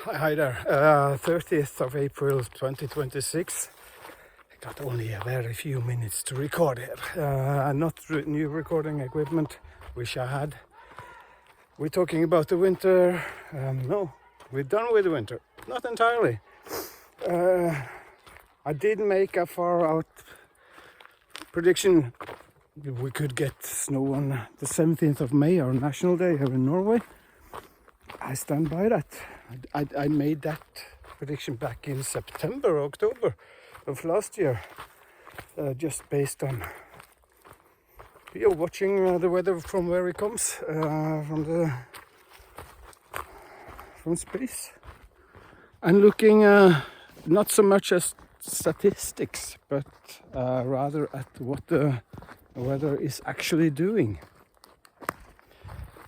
Hi there. 30th of April 2026. I got only a very few minutes to record here. Not new recording equipment, wish I had. We're talking about the winter. No, we're done with the winter. Not entirely. I did make a far out prediction. We could get snow on the 17th of May, our national day here in Norway. I stand by that. I made that prediction back in September, October of last year, just based on watching the weather from where it comes, from space, and looking not so much at statistics, but rather at what the weather is actually doing.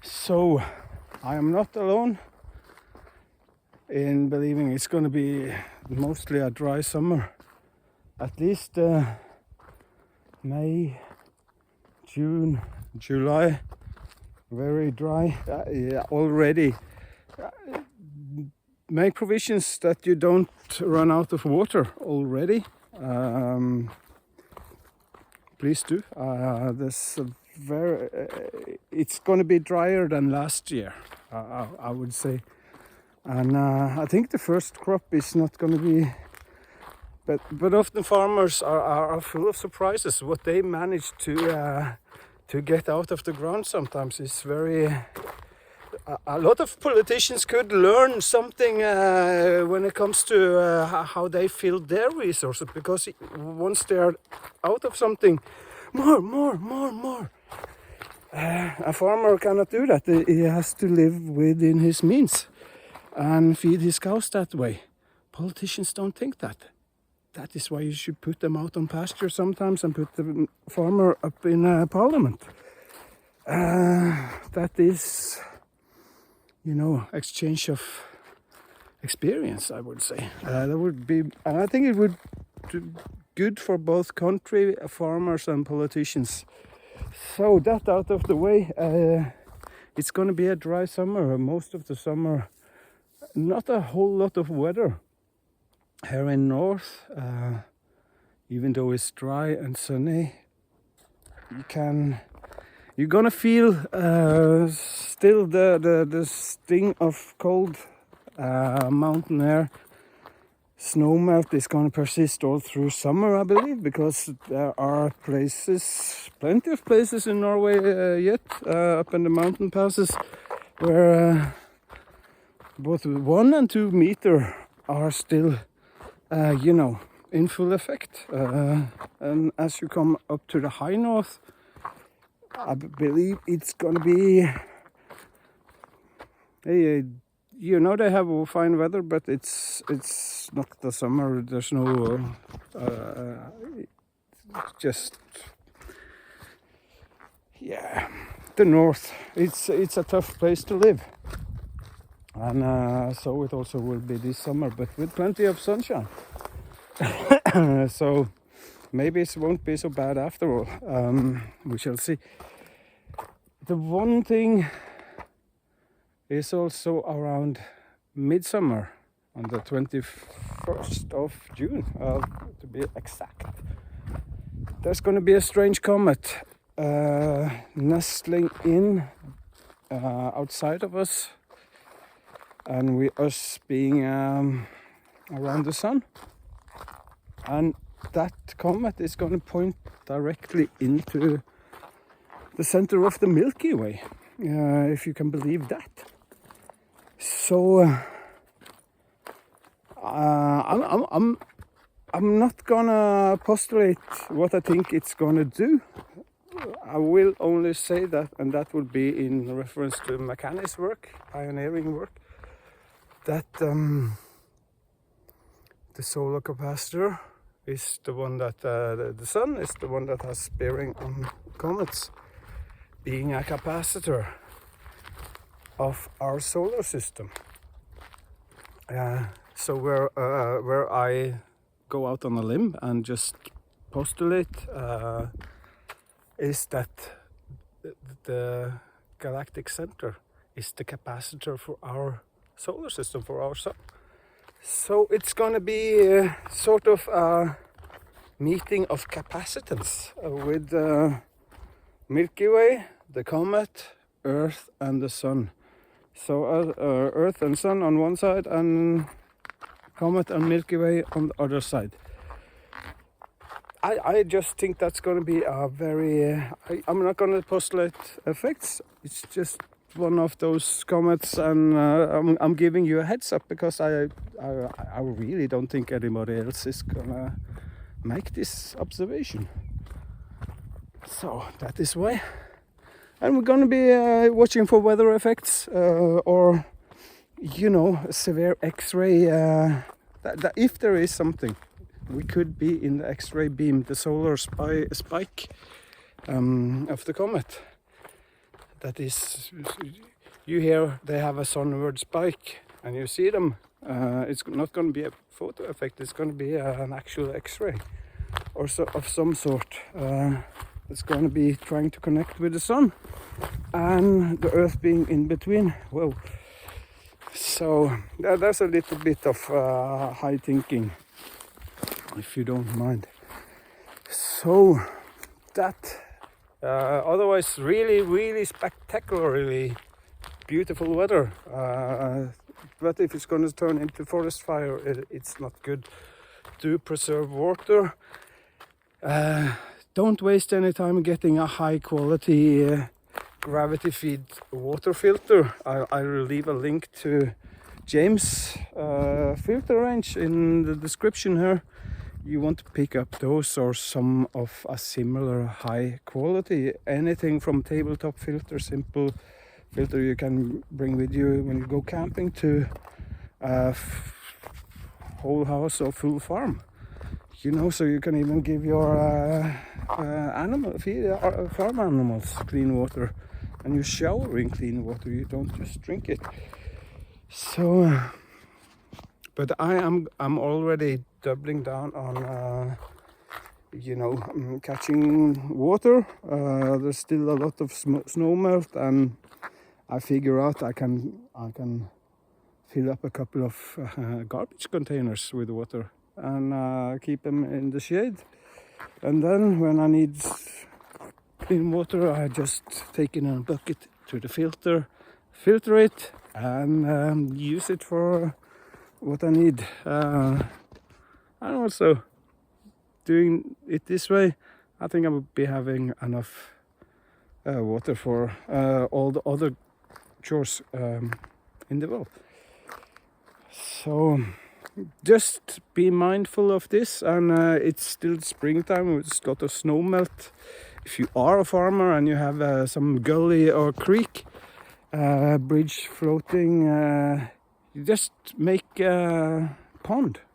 So I am not alone in believing it's going to be mostly a dry summer. At least May, June, July, very dry. Already make provisions that you don't run out of water already. Please do. It's going to be drier than last year, I would say. And I think the first crop is not going to be, but often farmers are full of surprises. What they manage to get out of the ground sometimes is very. A lot of politicians could learn something when it comes to how they fill their resources, because once they are out of something, more. A farmer cannot do that. He has to live within his means and feed his cows that way. Politicians don't think that. That is why you should put them out on pasture sometimes and put the farmer up in parliament. That is, exchange of experience, I would say. That would be, and I think it would be good for both country, farmers and politicians. So that out of the way, it's going to be a dry summer, most of the summer. Not a whole lot of weather here in north, even though it's dry and sunny. You're gonna feel still the sting of cold mountain air. Snow melt is going to persist all through summer, I believe, because there are plenty of places in Norway yet, up in the mountain passes, where both 1 and 2 meter are still, in full effect. And as you come up to the high north, I believe it's going to be, they have fine weather, but it's not the summer. There's no, the north. It's a tough place to live. And so it also will be this summer, but with plenty of sunshine. So maybe it won't be so bad after all. We shall see. The one thing is also around midsummer, on the 21st of June, to be exact. There's going to be a strange comet nestling in outside of us, and us being around the sun. And that comet is going to point directly into the center of the Milky Way, if you can believe that. So I'm not gonna postulate what I think it's gonna do. I will only say that, and that would be in reference to mechanics work, pioneering work, that the solar capacitor is the one that the sun is the one that has bearing on comets, being a capacitor of our solar system. So where I go out on a limb and just postulate is that the galactic center is the capacitor for our solar system, for our sun. So it's going to be sort of a meeting of capacitance with the Milky Way, the comet, Earth and the sun. So Earth and sun on one side and comet and Milky Way on the other side. I just think that's going to be a very... I'm not going to postulate effects. It's just one of those comets, and I'm giving you a heads up because I really don't think anybody else is going to make this observation. So that is why. And we're going to be watching for weather effects or, you know, severe X-ray. That if there is something, we could be in the X-ray beam, the solar spike of the comet. That is, you hear they have a sunward spike and you see them. It's not going to be a photo effect, it's going to be an actual X-ray or so, of some sort. It's going to be trying to connect with the sun and the Earth being in between. Whoa. So that's a little bit of high thinking, if you don't mind. So that otherwise really spectacularly beautiful weather, but if it's going to turn into forest fire, it's not good. Do preserve water. Don't waste any time getting a high quality gravity feed water filter. I will leave a link to James' filter range in the description here. You want to pick up those or some of a similar high quality. Anything from tabletop filter, simple filter you can bring with you when you go camping, to whole house or full farm. You know, so you can even give your farm animals clean water, and you shower in clean water. You don't just drink it. So, but I'm already doubling down on you know, catching water. There's still a lot of snow melt, and I figure out I can fill up a couple of garbage containers with water and keep them in the shade. And then when I need clean water, I just take in a bucket to the filter it, and use it for what I need. And also, doing it this way, I think I would be having enough water for all the other chores in the world. So just be mindful of this, and it's still springtime. It's a lot of snow melt. If you are a farmer and you have some gully or creek bridge floating, you just make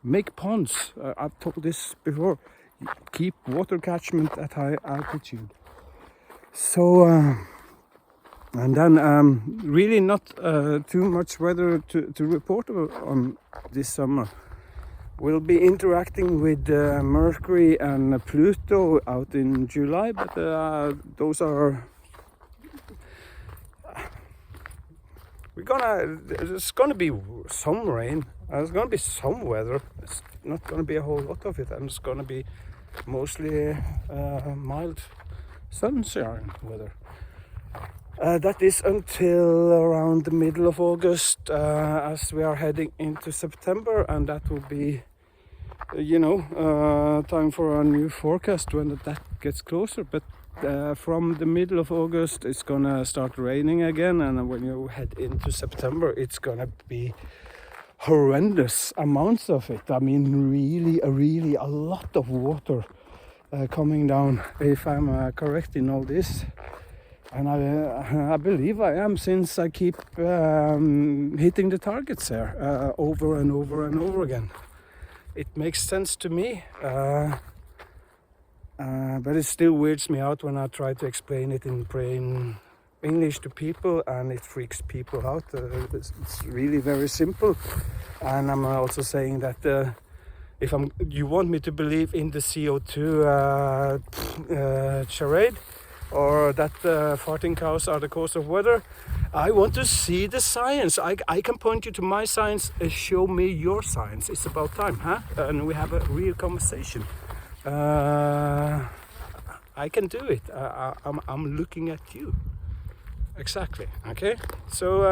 make ponds. I've told this before. Keep water catchment at high altitude. So and then really not too much weather to report on this summer. We'll be interacting with Mercury and Pluto out in July, but those are... There's gonna be some rain, there's gonna be some weather. It's not gonna be a whole lot of it, and it's gonna be mostly mild sunshine weather. That is until around the middle of August, as we are heading into September, and that will be, you know, time for a new forecast when that gets closer. But from the middle of August it's gonna start raining again, and when you head into September it's gonna be horrendous amounts of it. I mean, really a lot of water coming down, if I'm correct in all this. And I believe I am, since I keep hitting the targets there over and over again. It makes sense to me, but it still weirds me out when I try to explain it in plain English to people, and it freaks people out. It's really very simple. And I'm also saying that if you want me to believe in the CO2 charade, or that farting cows are the cause of weather. I want to see the science. I can point you to my science. Show me your science. It's about time, huh? And we have a real conversation. I can do it. I'm looking at you. Exactly. Okay. So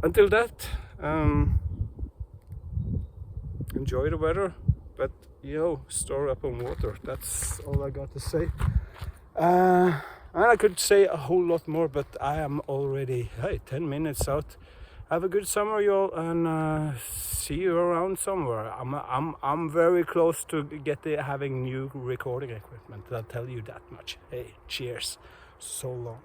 until that, enjoy the weather, but store up on water. That's all I got to say. And I could say a whole lot more, but I am already 10 minutes out. Have a good summer, y'all, and see you around somewhere. I'm very close to having new recording equipment. I'll tell you that much. Hey, cheers. So long.